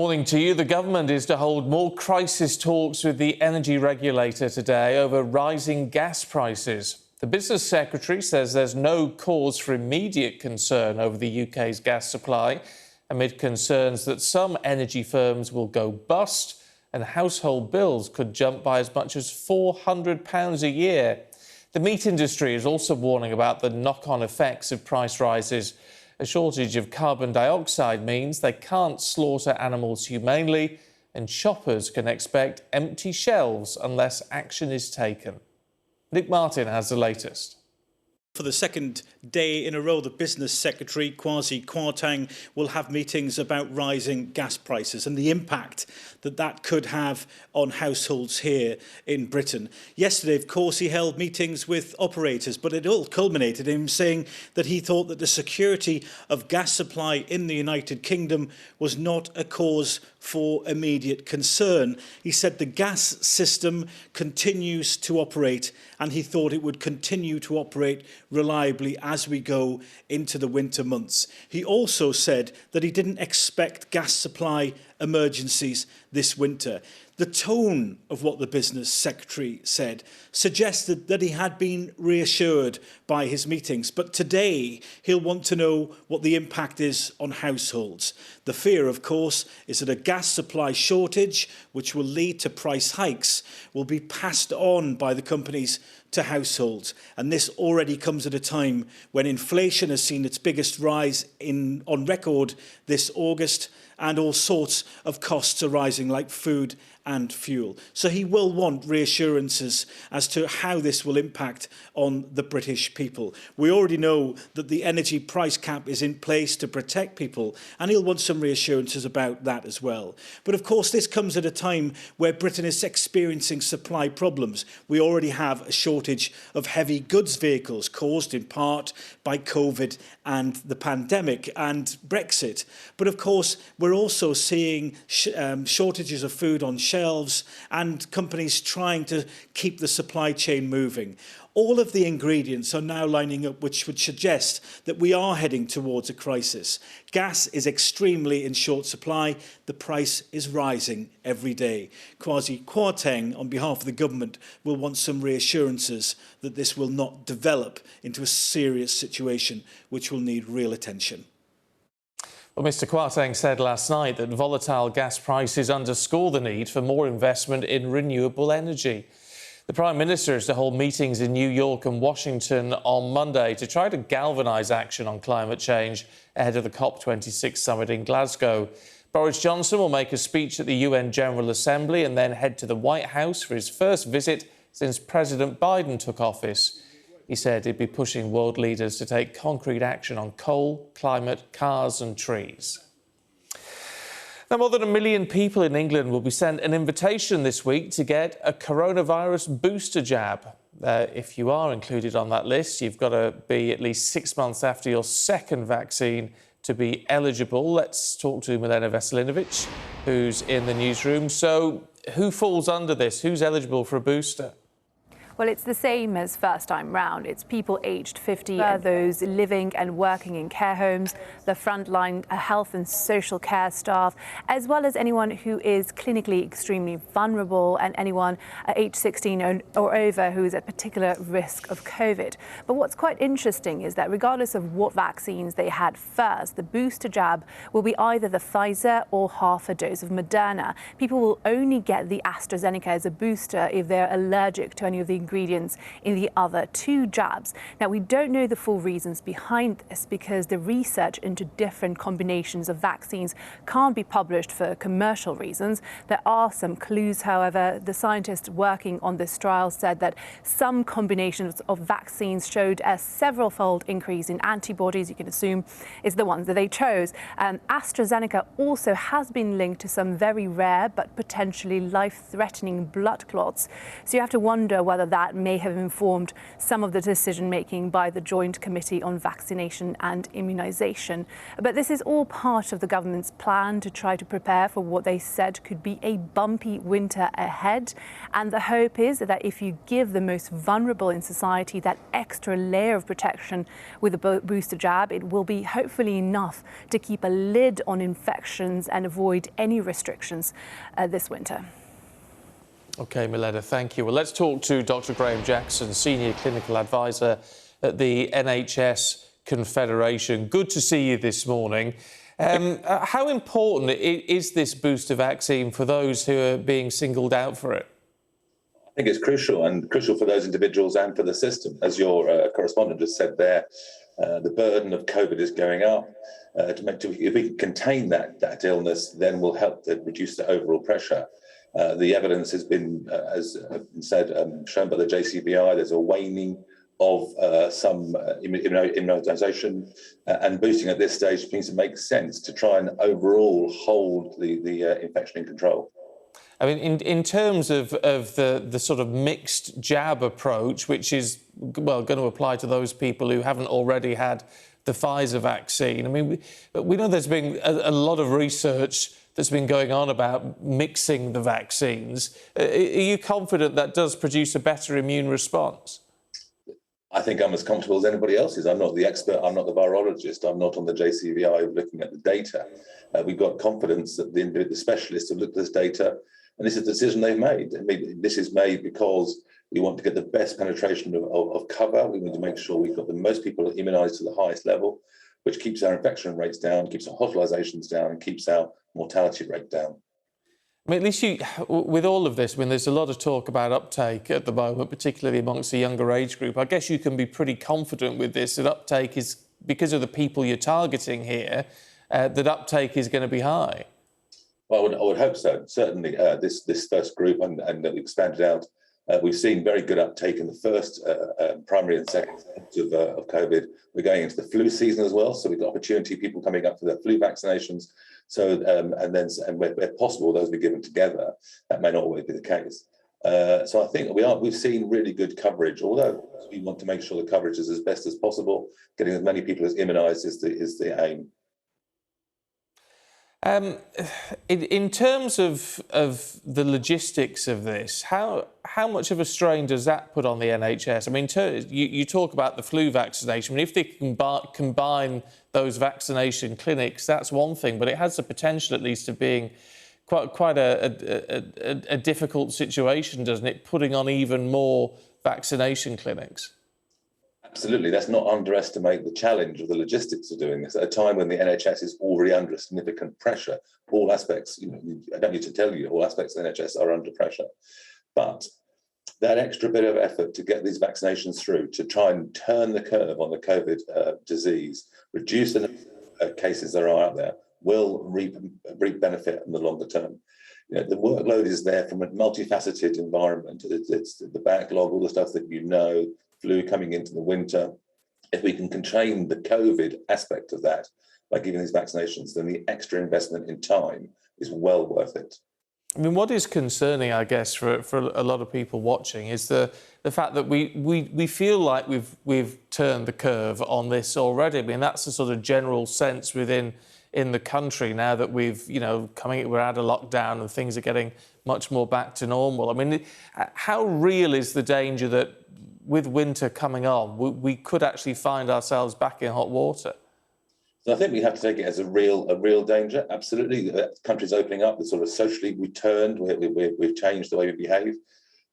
Morning to you. The government is to hold more crisis talks with the energy regulator today over rising gas prices. The business secretary says there's no cause for immediate concern over the UK's gas supply, amid concerns that some energy firms will go bust and household bills could jump by as much as £400 a year. The meat industry is also warning about the knock-on effects of price rises. A shortage of carbon dioxide means they can't slaughter animals humanely, and shoppers can expect empty shelves unless action is taken. Nick Martin has the latest. For the second day in a row, the Business Secretary, Kwasi Kwarteng, will have meetings about rising gas prices and the impact that that could have on households here in Britain. Yesterday, of course, he held meetings with operators, but it all culminated in him saying that he thought that the security of gas supply in the United Kingdom was not a cause for immediate concern. He said the gas system continues to operate, and he thought it would continue to operate reliably as we go into the winter months. He also said that he didn't expect gas supply emergencies this winter. The tone of what the Business Secretary said suggested that he had been reassured by his meetings, but today he'll want to know what the impact is on households. The fear, of course, is that a gas supply shortage, which will lead to price hikes, will be passed on by the companies to households. And this already comes at a time when inflation has seen its biggest rise on record this August, and all sorts of costs are rising, like food and fuel. So he will want reassurances as to how this will impact on the British people. We already know that the energy price cap is in place to protect people, and he'll want some reassurances about that as well. But of course, this comes at a time where Britain is experiencing supply problems. We already have a shortage of heavy goods vehicles caused in part by COVID and the pandemic and Brexit. But of course, we're also seeing shortages of food on shelves and companies trying to keep the supply chain moving. All of the ingredients are now lining up, which would suggest that we are heading towards a crisis. Gas is extremely in short supply. The price is rising every day. Kwasi Kwarteng, on behalf of the government, will want some reassurances that this will not develop into a serious situation which will need real attention. Well, Mr Kwarteng said last night that volatile gas prices underscore the need for more investment in renewable energy. The Prime Minister is to hold meetings in New York and Washington on Monday to try to galvanise action on climate change ahead of the COP26 summit in Glasgow. Boris Johnson will make a speech at the UN General Assembly and then head to the White House for his first visit since President Biden took office. He said he'd be pushing world leaders to take concrete action on coal, climate, cars and trees. Now, more than 1 million people in England will be sent an invitation this week to get a coronavirus booster jab. If you are included on that list, you've got to be at least 6 months after your second vaccine to be eligible. Let's talk to Milena Veselinovic, who's in the newsroom. So, who falls under this? Who's eligible for a booster? Well, it's the same as first time round. It's people aged 50, those living and working in care homes, the frontline health and social care staff, as well as anyone who is clinically extremely vulnerable and anyone aged 16 or over who is at particular risk of COVID. But what's quite interesting is that regardless of what vaccines they had first, the booster jab will be either the Pfizer or half a dose of Moderna. People will only get the AstraZeneca as a booster if they're allergic to any of the ingredients in the other two jabs. Now, we don't know the full reasons behind this because the research into different combinations of vaccines can't be published for commercial reasons. There are some clues, however. The scientists working on this trial said that some combinations of vaccines showed a several-fold increase in antibodies. You can assume it's the ones that they chose. AstraZeneca also has been linked to some very rare but potentially life-threatening blood clots. So you have to wonder whether that that may have informed some of the decision-making by the Joint Committee on Vaccination and Immunisation. But this is all part of the government's plan to try to prepare for what they said could be a bumpy winter ahead. And the hope is that if you give the most vulnerable in society that extra layer of protection with a booster jab, it will be hopefully enough to keep a lid on infections and avoid any restrictions this winter. OK, Milena, thank you. Well, let's talk to Dr Graham Jackson, Senior Clinical Advisor at the NHS Confederation. Good to see you this morning. How important is this booster vaccine for those who are being singled out for it? I think it's crucial, and crucial for those individuals and for the system. As your correspondent just said there, the burden of COVID is going up. If we can contain that illness, then we'll help to reduce the overall pressure. The evidence has been, as said, shown by the JCVI. There's a waning of some immunisation, and boosting at this stage means it makes sense to try and overall hold the infection in control. I mean, in terms of the sort of mixed jab approach, which is, well, going to apply to those people who haven't already had the Pfizer vaccine. I mean, we know there's been a lot of research that's been going on about mixing the vaccines. Are you confident that does produce a better immune response? I think I'm as comfortable as anybody else is. I'm not the expert, I'm not the virologist, I'm not on the JCVI looking at the data. We've got confidence that the specialists have looked at this data, and this is a decision they've made. I mean, this is made because we want to get the best penetration of cover. We want to make sure we've got the most people immunised to the highest level, which keeps our infection rates down, keeps our hospitalisations down, and keeps our mortality rate down. I mean, at least with all of this, I mean, there's a lot of talk about uptake at the moment, particularly amongst the younger age group. I guess you can be pretty confident with this, that uptake is, because of the people you're targeting here, that uptake is going to be high. Well, I would hope so. Certainly, this first group, and that we expanded out, we've seen very good uptake in the first primary and second stage of COVID. We're going into the flu season as well, so we've got opportunity, people coming up for their flu vaccinations. So, and where possible, those be given together. That may not always be the case. So I think we've seen really good coverage, although we want to make sure the coverage is as best as possible. Getting as many people as immunised is the aim. In terms of the logistics of this, how much of a strain does that put on the NHS? I mean, you talk about the flu vaccination. I mean, if they can combine those vaccination clinics, that's one thing, but it has the potential, at least, of being quite a difficult situation, doesn't it? Putting on even more vaccination clinics. Absolutely. Let's not underestimate the challenge of the logistics of doing this at a time when the NHS is already under significant pressure. All aspects, I don't need to tell you, all aspects of the NHS are under pressure. But that extra bit of effort to get these vaccinations through, to try and turn the curve on the COVID disease, reduce the number of cases that are out there, will reap benefit in the longer term. The workload is there from a multifaceted environment. It's the backlog, all the stuff that flu coming into the winter. If we can contain the COVID aspect of that by giving these vaccinations, then the extra investment in time is well worth it. I mean, what is concerning, I guess, for a lot of people watching is the fact that we feel like we've turned the curve on this already. I mean, that's the sort of general sense in the country now that we're out of lockdown and things are getting much more back to normal. I mean, how real is the danger that with winter coming on, we could actually find ourselves back in hot water? So I think we have to take it as a real danger. Absolutely, the country's opening up. It's sort of socially returned. We've changed the way we behave.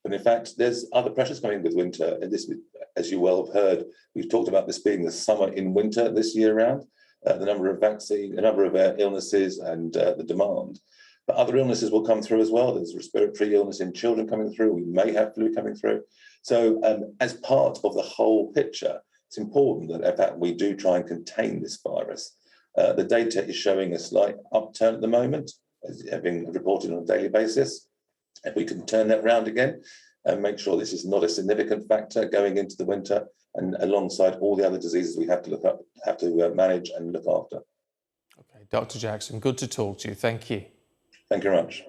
But in fact, there's other pressures coming with winter. And this, as you well have heard, we've talked about this being the summer in winter this year round. The number of illnesses and the demand. But other illnesses will come through as well. There's respiratory illness in children coming through. We may have flu coming through. So as part of the whole picture, it's important that, in fact, we do try and contain this virus. The data is showing a slight upturn at the moment, as being reported on a daily basis. If we can turn that round again and make sure this is not a significant factor going into the winter, and alongside all the other diseases we have to manage and look after. OK, Dr. Jackson, good to talk to you. Thank you. Thank you very much.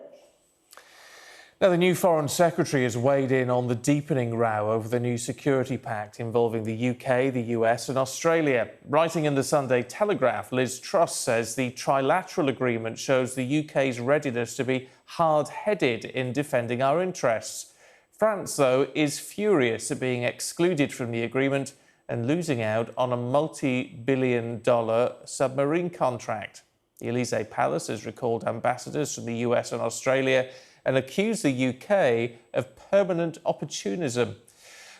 Now, the new Foreign Secretary has weighed in on the deepening row over the new security pact involving the UK, the US and Australia. Writing in the Sunday Telegraph, Liz Truss says the trilateral agreement shows the UK's readiness to be hard-headed in defending our interests. France, though, is furious at being excluded from the agreement and losing out on a multi-billion-dollar submarine contract. The Elysee Palace has recalled ambassadors from the US and Australia and accused the UK of permanent opportunism.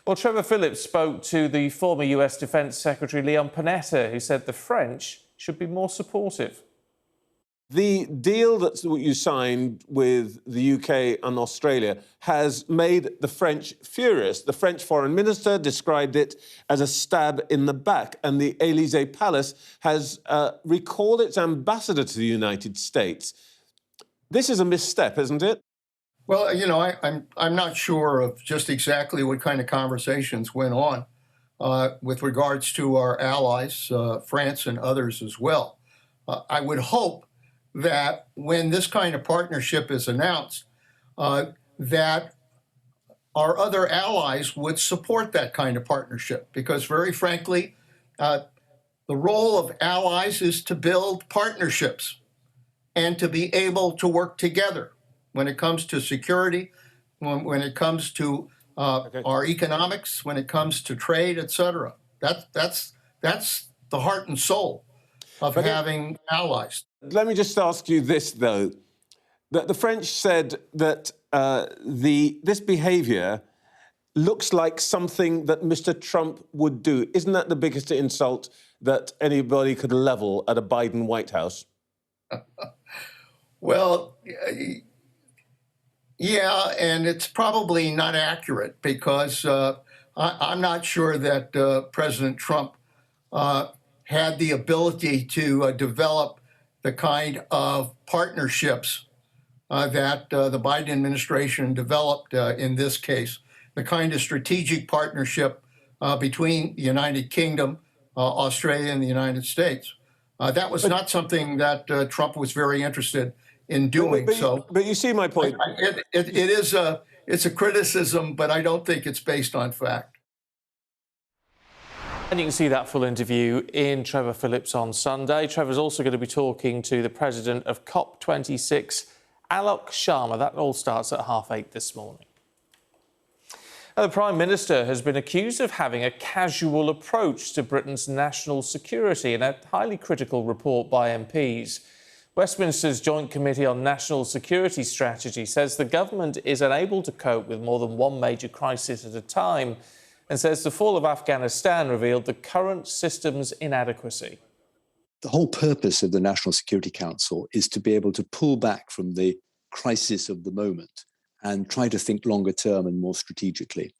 Well, Trevor Phillips spoke to the former US Defence Secretary Leon Panetta, who said the French should be more supportive. The deal that you signed with the UK and Australia has made the French furious. The French Foreign Minister described it as a stab in the back, and the Elysee Palace has recalled its ambassador to the United States. This is a misstep, isn't it? Well, you know, I'm not sure of just exactly what kind of conversations went on with regards to our allies, France and others as well. I would hope that when this kind of partnership is announced, that our other allies would support that kind of partnership, because very frankly, the role of allies is to build partnerships and to be able to work together when it comes to security, when it comes to our economics, when it comes to trade, etc. That's the heart and soul of having allies. Let me just ask you this, though. That the French said that this behaviour looks like something that Mr. Trump would do. Isn't that the biggest insult that anybody could level at a Biden White House? Well, yeah, and it's probably not accurate, because I'm not sure that President Trump had the ability to develop the kind of partnerships that the Biden administration developed in this case, the kind of strategic partnership between the United Kingdom, Australia, and the United States. That was not something that Trump was very interested in doing. But you see my point. It's a criticism, but I don't think it's based on fact. And you can see that full interview in Trevor Phillips on Sunday. Trevor's also going to be talking to the president of COP26, Alok Sharma. That all starts at 8:30 this morning. Now, the Prime Minister has been accused of having a casual approach to Britain's national security in a highly critical report by MPs. Westminster's Joint Committee on National Security Strategy says the government is unable to cope with more than one major crisis at a time, and says the fall of Afghanistan revealed the current system's inadequacy. The whole purpose of the National Security Council is to be able to pull back from the crisis of the moment and try to think longer term and more strategically.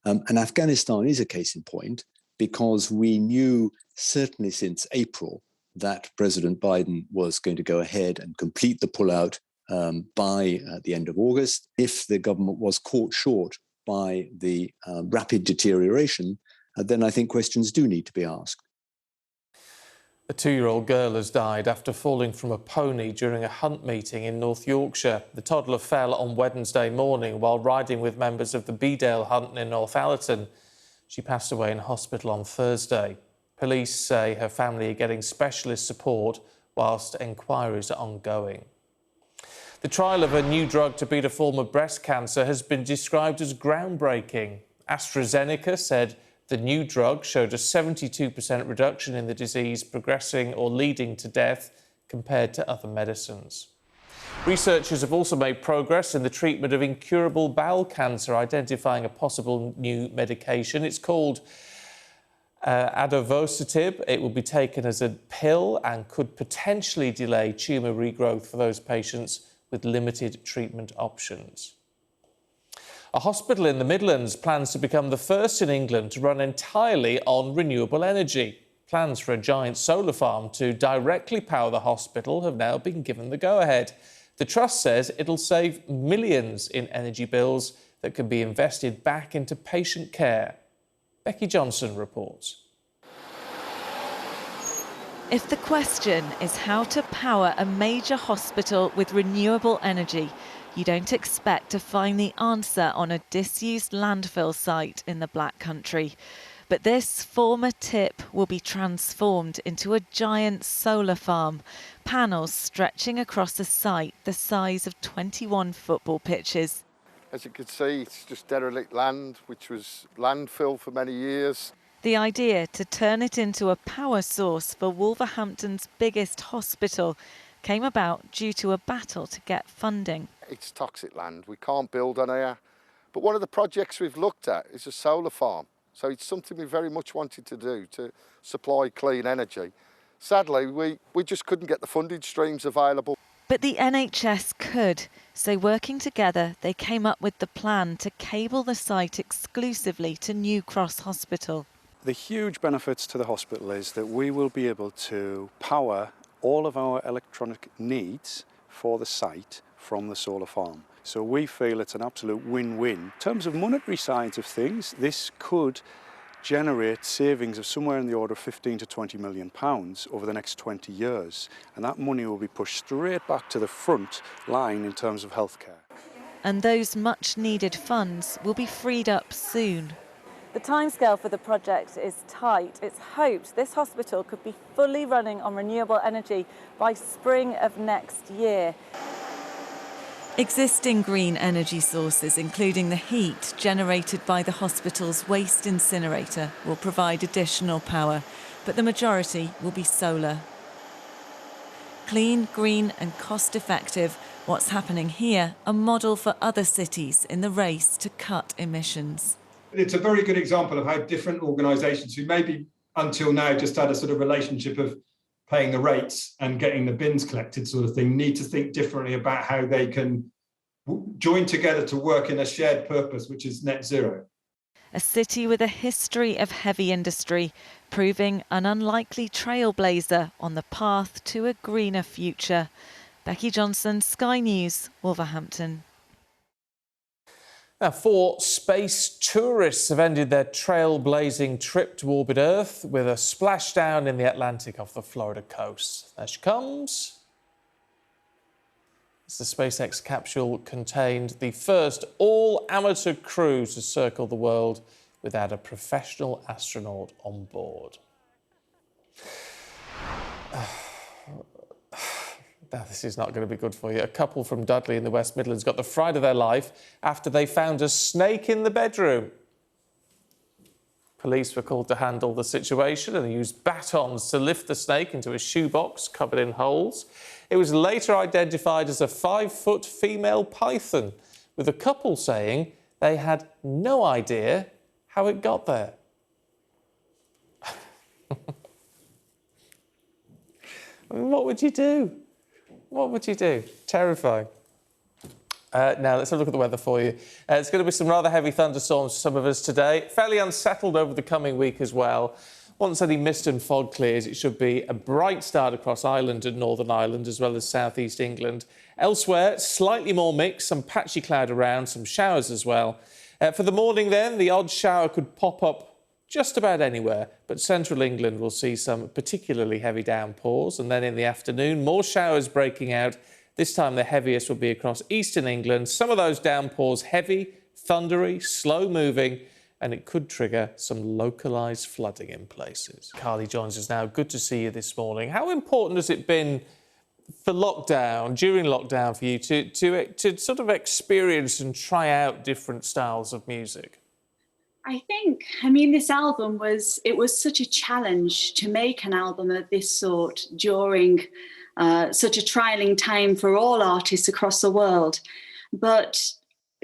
And Afghanistan is a case in point, because we knew certainly since April that President Biden was going to go ahead and complete the pullout by the end of August. If the government was caught short by the rapid deterioration, then I think questions do need to be asked. A 2-year-old girl has died after falling from a pony during a hunt meeting in North Yorkshire. The toddler fell on Wednesday morning while riding with members of the Bedale hunt near Northallerton. She passed away in hospital on Thursday. Police say her family are getting specialist support whilst inquiries are ongoing. The trial of a new drug to beat a form of breast cancer has been described as groundbreaking. AstraZeneca said the new drug showed a 72% reduction in the disease progressing or leading to death compared to other medicines. Researchers have also made progress in the treatment of incurable bowel cancer, identifying a possible new medication. It's called adavosertib. It will be taken as a pill and could potentially delay tumour regrowth for those patients with limited treatment options. A hospital in the Midlands plans to become the first in England to run entirely on renewable energy. Plans for a giant solar farm to directly power the hospital have now been given the go-ahead. The Truss says it'll save millions in energy bills that can be invested back into patient care. Becky Johnson reports. If the question is how to power a major hospital with renewable energy, You don't expect to find the answer on a disused landfill site in the Black Country. But this former tip will be transformed into a giant solar farm, panels stretching across a site the size of 21 football pitches. As you can see, it's just derelict land, which was landfill for many years. The idea to turn it into a power source for Wolverhampton's biggest hospital came about due to a battle to get funding. It's toxic land, we can't build on here. But one of the projects we've looked at is a solar farm. So it's something we very much wanted to do, to supply clean energy. Sadly, we just couldn't get the funding streams available. But the NHS could, so working together, they came up with the plan to cable the site exclusively to New Cross Hospital. The huge benefits to the hospital is that we will be able to power all of our electronic needs for the site from the solar farm. So we feel it's an absolute win-win. In terms of monetary sides of things, this could generate savings of somewhere in the order of 15 to 20 million pounds over the next 20 years. And that money will be pushed straight back to the front line in terms of healthcare. And those much needed funds will be freed up soon. The timescale for the project is tight. It's hoped this hospital could be fully running on renewable energy by spring of next year. Existing green energy sources, including the heat generated by the hospital's waste incinerator, will provide additional power, but the majority will be solar. Clean, green and cost-effective, what's happening here, a model for other cities in the race to cut emissions. It's a very good example of how different organisations who maybe until now just had a sort of relationship of paying the rates and getting the bins collected sort of thing, need to think differently about how they can join together to work in a shared purpose, which is net zero. A city with a history of heavy industry, proving an unlikely trailblazer on the path to a greener future. Becky Johnson, Sky News, Wolverhampton. Now, 4 space tourists have ended their trailblazing trip to orbit Earth with a splashdown in the Atlantic off the Florida coast. There she comes. The SpaceX capsule contained the first all-amateur crew to circle the world without a professional astronaut on board. Now, this is not going to be good for you. A couple from Dudley in the West Midlands got the fright of their life after they found a snake in the bedroom. Police were called to handle the situation and they used batons to lift the snake into a shoebox covered in holes. It was later identified as a 5-foot female python, with the couple saying they had no idea how it got there. I mean, what would you do? What would you do? Terrifying. Now, let's have a look at the weather for you. It's going to be some rather heavy thunderstorms for some of us today. Fairly unsettled over the coming week as well. Once any mist and fog clears, it should be a bright start across Ireland and Northern Ireland, as well as South East England. Elsewhere, slightly more mixed, some patchy cloud around, some showers as well. For the morning then, the odd shower could pop up just about anywhere, but central England will see some particularly heavy downpours. And then in the afternoon, more showers breaking out. This time the heaviest will be across eastern England. Some of those downpours heavy, thundery, slow-moving, and it could trigger some localised flooding in places. Carly joins us now. Good to see you this morning. How important has it been for lockdown, during lockdown, for you to sort of experience and try out different styles of music? I mean, this album was such a challenge to make an album of this sort during such a trialing time for all artists across the world. But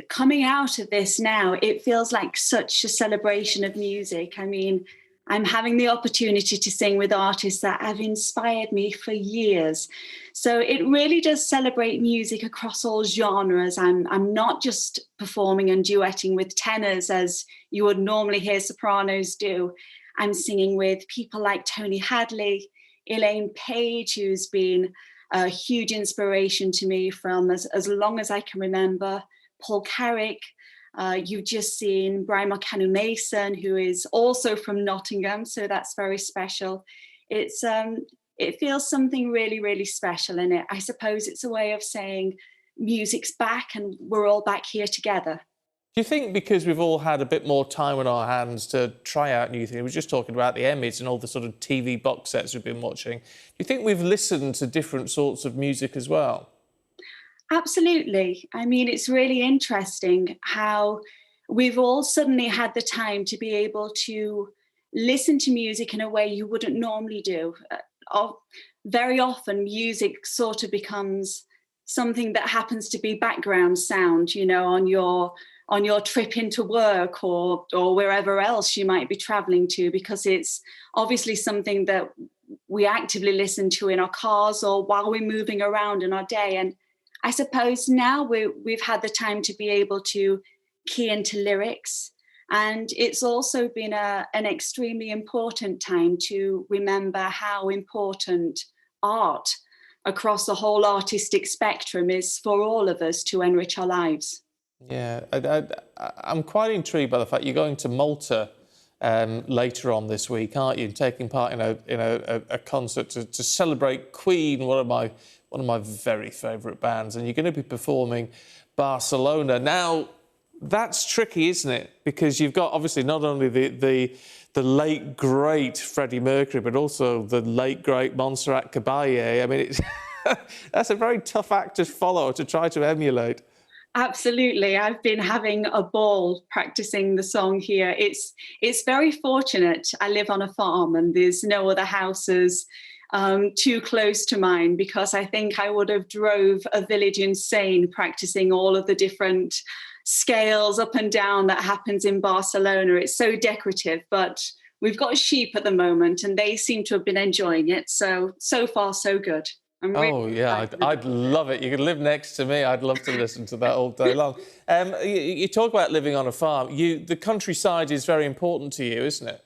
coming out of this now, it feels like such a celebration of music. I mean, I'm having the opportunity to sing with artists that have inspired me for years. So it really does celebrate music across all genres. I'm not just performing and duetting with tenors as you would normally hear sopranos do. I'm singing with people like Tony Hadley, Elaine Page, who's been a huge inspiration to me from as long as I can remember, Paul Carrick. You've just seen Brian Marcanu-Mason, who is also from Nottingham, so that's very special. It feels something really, really special in it. I suppose it's a way of saying music's back and we're all back here together. Do you think because we've all had a bit more time on our hands to try out new things, we were just talking about the Emmys and all the sort of TV box sets we've been watching, do you think we've listened to different sorts of music as well? Absolutely. I mean, it's really interesting how we've all suddenly had the time to be able to listen to music in a way you wouldn't normally do. Very often, music sort of becomes something that happens to be background sound, you know, on your trip into work or wherever else you might be traveling to, because it's obviously something that we actively listen to in our cars or while we're moving around in our day. And I suppose now we've had the time to be able to key into lyrics. And it's also been an extremely important time to remember how important art across the whole artistic spectrum is for all of us to enrich our lives. Yeah, I'm quite intrigued by the fact you're going to Malta later on this week, aren't you? Taking part in a concert to celebrate Queen, one of my very favourite bands, and you're going to be performing Barcelona. Now, that's tricky, isn't it? Because you've got obviously not only the late great Freddie Mercury, but also the late great Montserrat Caballé. I mean, it's that's a very tough act to follow, to try to emulate. Absolutely. I've been having a ball practicing the song here. It's very fortunate. I live on a farm and there's no other houses too close to mine, because I think I would have drove a village insane practicing all of the different scales up and down that happens in Barcelona. It's so decorative, but we've got sheep at the moment and they seem to have been enjoying it. So far, so good. I'd love it. You could live next to me. I'd love to listen to that all day long. You talk about living on a farm. The countryside is very important to you, isn't it?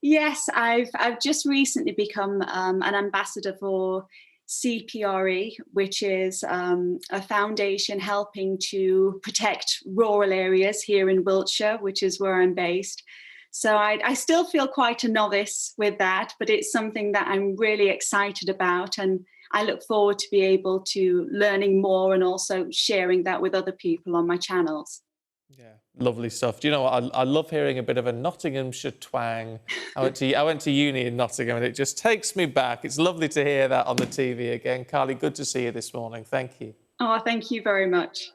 Yes, I've just recently become an ambassador for CPRE, which is a foundation helping to protect rural areas here in Wiltshire, which is where I'm based. So I still feel quite a novice with that, but it's something that I'm really excited about, and I look forward to be able to learning more and also sharing that with other people on my channels. Yeah, lovely stuff. Do you know what? I love hearing a bit of a Nottinghamshire twang. I went to uni in Nottingham and it just takes me back. It's lovely to hear that on the TV again. Carly, good to see you this morning. Thank you. Oh, thank you very much.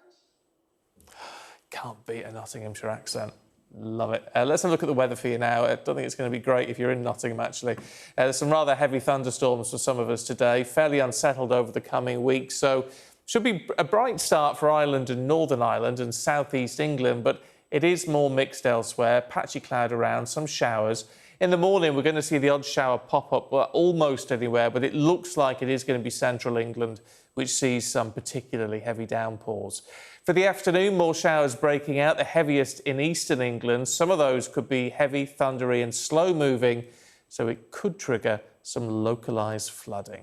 Can't beat a Nottinghamshire accent. Love it. Let's have a look at the weather for you now. I don't think it's going to be great if you're in Nottingham, actually. There's some rather heavy thunderstorms for some of us today, fairly unsettled over the coming weeks. So should be a bright start for Ireland and Northern Ireland and southeast England, but it is more mixed elsewhere. Patchy cloud around, some showers. In the morning, we're going to see the odd shower pop up almost anywhere, but it looks like it is going to be central England, which sees some particularly heavy downpours. For the afternoon, more showers breaking out, the heaviest in eastern England. Some of those could be heavy, thundery and slow-moving, so it could trigger some localised flooding.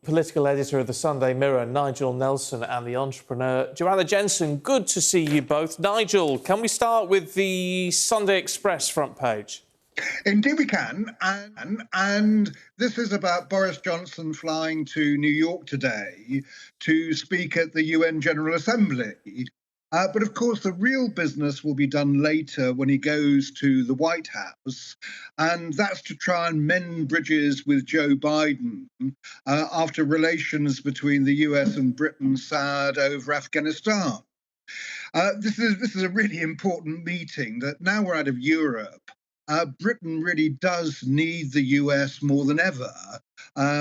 Political editor of the Sunday Mirror, Nigel Nelson, and the entrepreneur, Joanna Jensen. Good to see you both. Nigel, can we start with the Sunday Express front page? Indeed we can, and this is about Boris Johnson flying to New York today to speak at the UN General Assembly. But of course, the real business will be done later when he goes to the White House, and that's to try and mend bridges with Joe Biden after relations between the US and Britain soured over Afghanistan. This is a really important meeting that now we're out of Europe. Britain really does need the US more than ever.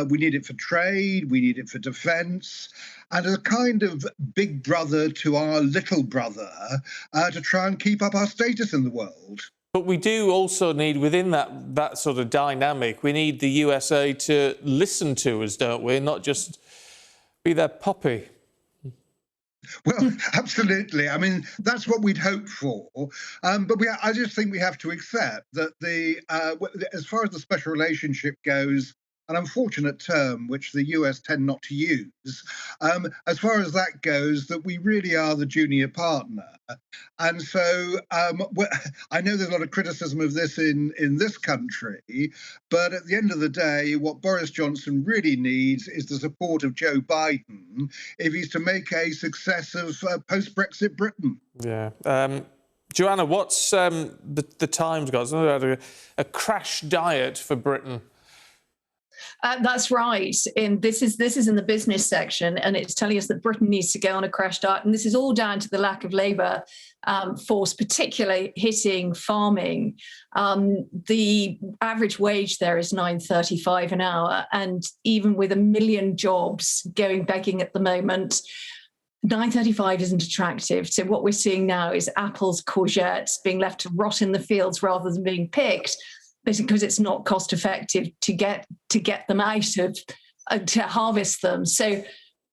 We need it for trade, we need it for defence, and as a kind of big brother to our little brother to try and keep up our status in the world. But we do also need, within that sort of dynamic, we need the USA to listen to us, don't we? Not just be their puppy. Well, absolutely. I mean, that's what we'd hope for. But I just think we have to accept that as far as the special relationship goes, an unfortunate term which the US tend not to use, as far as that goes, that we really are the junior partner. And so I know there's a lot of criticism of this in this country, but at the end of the day, what Boris Johnson really needs is the support of Joe Biden if he's to make a success of post-Brexit Britain. Yeah. Joanna, what's the Times got? A crash diet for Britain. That's right. And this is in the business section, and it's telling us that Britain needs to go on a crash diet. And this is all down to the lack of labour force, particularly hitting farming. The average wage there is $9.35 an hour. And even with 1 million jobs going begging at the moment, $9.35 isn't attractive. So what we're seeing now is apples, courgettes being left to rot in the fields rather than being picked, because it's not cost effective to get them out of, to harvest them. So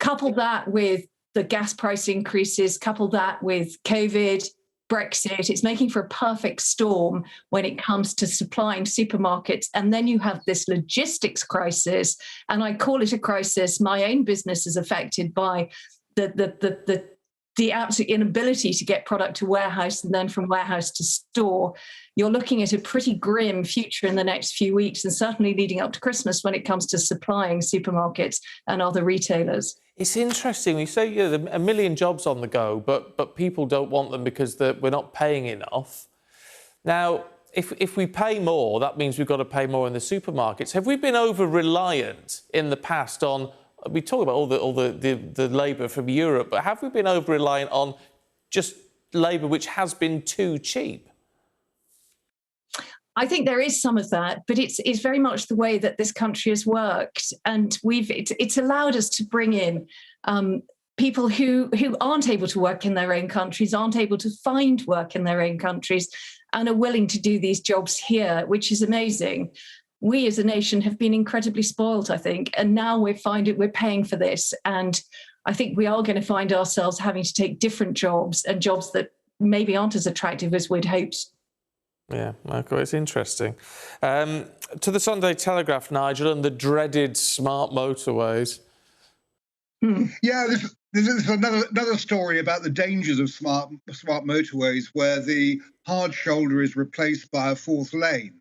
couple that with the gas price increases, couple that with COVID, Brexit, it's making for a perfect storm when it comes to supplying supermarkets. And then you have this logistics crisis, and I call it a crisis. My own business is affected by the absolute inability to get product to warehouse and then from warehouse to store. You're looking at a pretty grim future in the next few weeks, and certainly leading up to Christmas when it comes to supplying supermarkets and other retailers. It's interesting. You say 1 million jobs on the go, but people don't want them because we're not paying enough. Now, if we pay more, that means we've got to pay more in the supermarkets. Have we been over-reliant in the past on... We talk about all the labour from Europe, but have we been over-reliant on just labour which has been too cheap? I think there is some of that, but it's very much the way that this country has worked, and it's allowed us to bring in people who aren't able to work in their own countries, aren't able to find work in their own countries, and are willing to do these jobs here, which is amazing. We as a nation have been incredibly spoiled, I think, and now we're paying for this. And I think we are going to find ourselves having to take different jobs, and jobs that maybe aren't as attractive as we'd hoped. Yeah, Michael, it's interesting. To the Sunday Telegraph, Nigel, and the dreaded smart motorways. Yeah, this is another story about the dangers of smart motorways, where the hard shoulder is replaced by a fourth lane.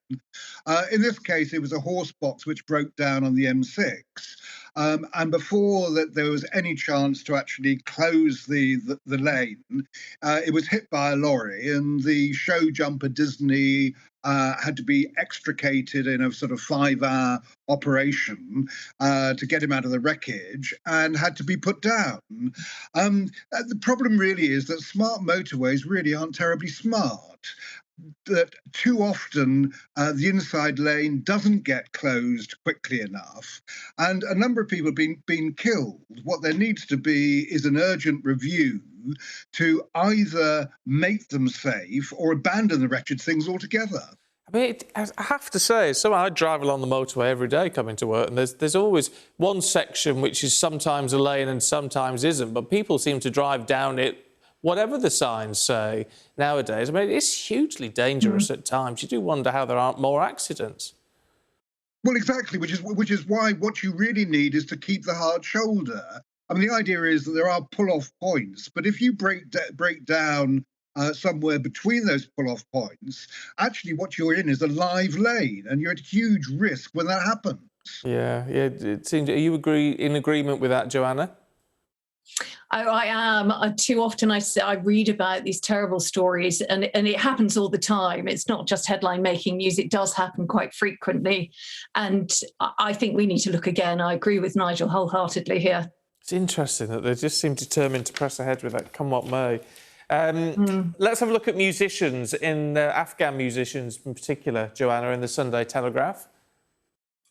In this case, it was a horse box which broke down on the M6. And before that there was any chance to actually close the lane, it was hit by a lorry, and the show jumper Disney had to be extricated in a sort of 5-hour operation to get him out of the wreckage, and had to be put down. The problem really is that smart motorways really aren't terribly smart. That too often the inside lane doesn't get closed quickly enough, and a number of people have been killed. What there needs to be is an urgent review to either make them safe or abandon the wretched things altogether. I mean, I have to say, so I drive along the motorway every day coming to work, and there's always one section which is sometimes a lane and sometimes isn't, but people seem to drive down it whatever the signs say nowadays. I mean, it's hugely dangerous at times. You do wonder how there aren't more accidents. Well, exactly, which is why what you really need is to keep the hard shoulder. I mean, the idea is that there are pull-off points, but if you break down somewhere between those pull-off points, actually what you're in is a live lane, and you're at huge risk when that happens. Yeah. It seems. Are you in agreement with that, Joanna? I am. Too often I read about these terrible stories, and it happens all the time. It's not just headline making news. It does happen quite frequently. And I think we need to look again. I agree with Nigel wholeheartedly here. It's interesting that they just seem determined to press ahead with that, come what may. Let's have a look at musicians, Afghan musicians in particular, Joanna, in the Sunday Telegraph.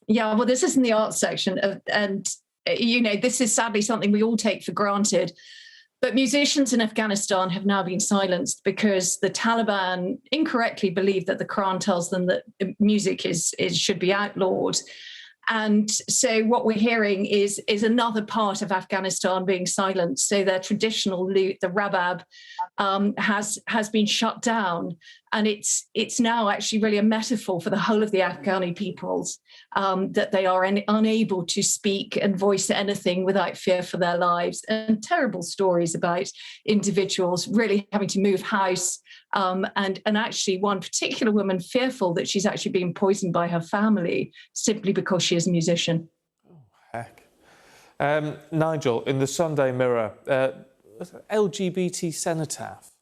Yeah, well, this is in the arts section, and you know, this is sadly something we all take for granted. But musicians in Afghanistan have now been silenced because the Taliban incorrectly believe that the Quran tells them that music should be outlawed. And so what we're hearing is another part of Afghanistan being silenced. So their traditional lute, the rabab, has been shut down. And it's now actually really a metaphor for the whole of the Afghani peoples, that they are unable to speak and voice anything without fear for their lives. And terrible stories about individuals really having to move house, and actually one particular woman fearful that she's actually being poisoned by her family simply because she is a musician. Oh, heck. Nigel, in the Sunday Mirror, LGBT cenotaph.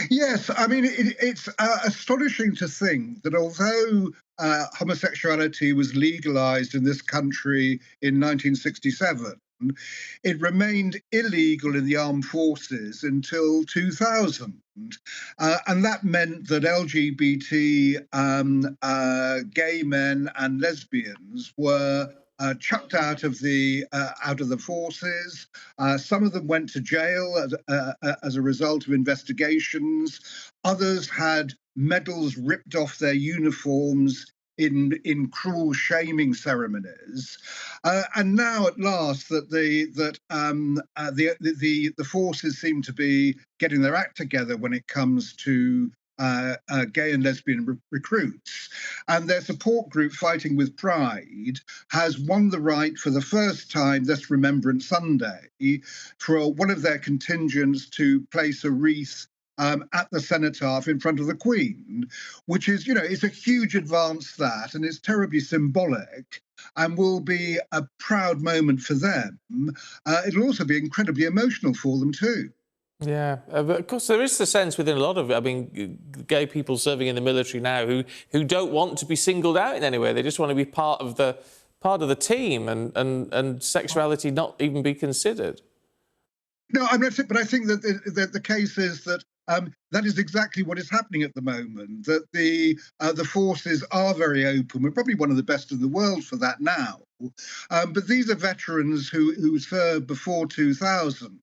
Yes, I mean, it's astonishing to think that although homosexuality was legalised in this country in 1967, it remained illegal in the armed forces until 2000. And that meant that LGBT, gay men and lesbians were chucked out of the forces. Some of them went to jail as a result of investigations. Others had medals ripped off their uniforms in cruel shaming ceremonies, and now at last that the forces seem to be getting their act together when it comes to gay and lesbian recruits, and their support group Fighting with Pride has won the right for the first time this Remembrance Sunday for one of their contingents to place a wreath at the cenotaph in front of the Queen, which is, it's a huge advance, that, and it's terribly symbolic and will be a proud moment for them. It'll also be incredibly emotional for them too. Yeah, but of course there is the sense within a lot of, gay people serving in the military now who don't want to be singled out in any way. They just want to be part of the team and sexuality not even be considered. No, but I think that the case is that that is exactly what is happening at the moment, that the forces are very open. We're probably one of the best in the world for that now. But these are veterans who served before 2000,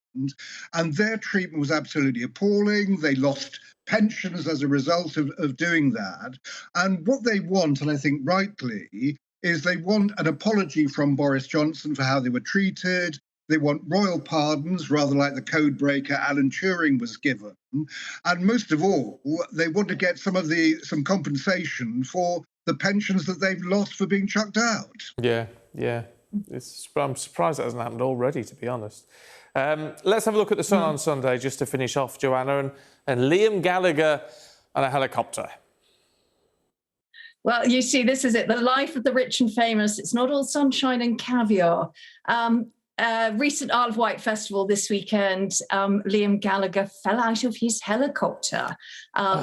and their treatment was absolutely appalling. They lost pensions as a result of doing that. And what they want, and I think rightly, is they want an apology from Boris Johnson for how they were treated. They want royal pardons, rather like the codebreaker Alan Turing was given. And most of all, they want to get some compensation for the pensions that they've lost for being chucked out. Yeah. I'm surprised that hasn't happened already, to be honest. Let's have a look at the Sun on Sunday, just to finish off, Joanna, and Liam Gallagher on a helicopter. Well, you see, this is it, the life of the rich and famous. It's not all sunshine and caviar. Recent Isle of Wight festival this weekend, Liam Gallagher fell out of his helicopter,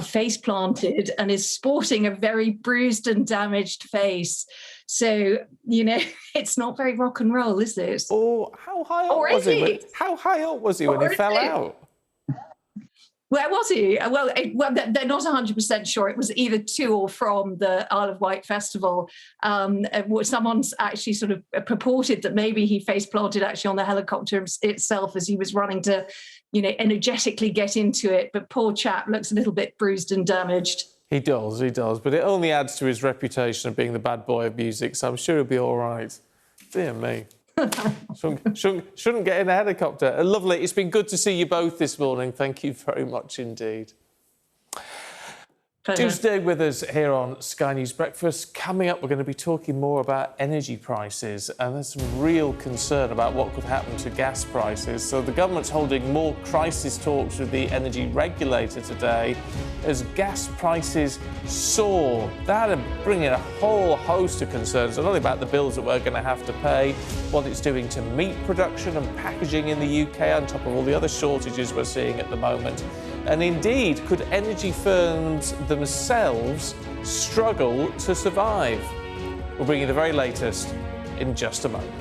face planted, and is sporting a very bruised and damaged face. So, it's not very rock and roll, is it? Oh, how high up was he? How high up was he when he fell out? Where was he? Well, they're not 100% sure. It was either to or from the Isle of Wight festival. Someone's actually sort of purported that maybe he face planted actually on the helicopter itself as he was running to, energetically get into it. But poor chap looks a little bit bruised and damaged. He does. But it only adds to his reputation of being the bad boy of music, so I'm sure he'll be all right. Dear me. Shouldn't get in a helicopter. Lovely. It's been good to see you both this morning. Thank you very much indeed. Do stay with us here on Sky News Breakfast. Coming up, we're going to be talking more about energy prices, and there's some real concern about what could happen to gas prices. So the government's holding more crisis talks with the energy regulator today as gas prices soar. That'll bring in a whole host of concerns, not only about the bills that we're going to have to pay, what it's doing to meat production and packaging in the UK, on top of all the other shortages we're seeing at the moment. And indeed, could energy firms themselves struggle to survive? We'll bring you the very latest in just a moment.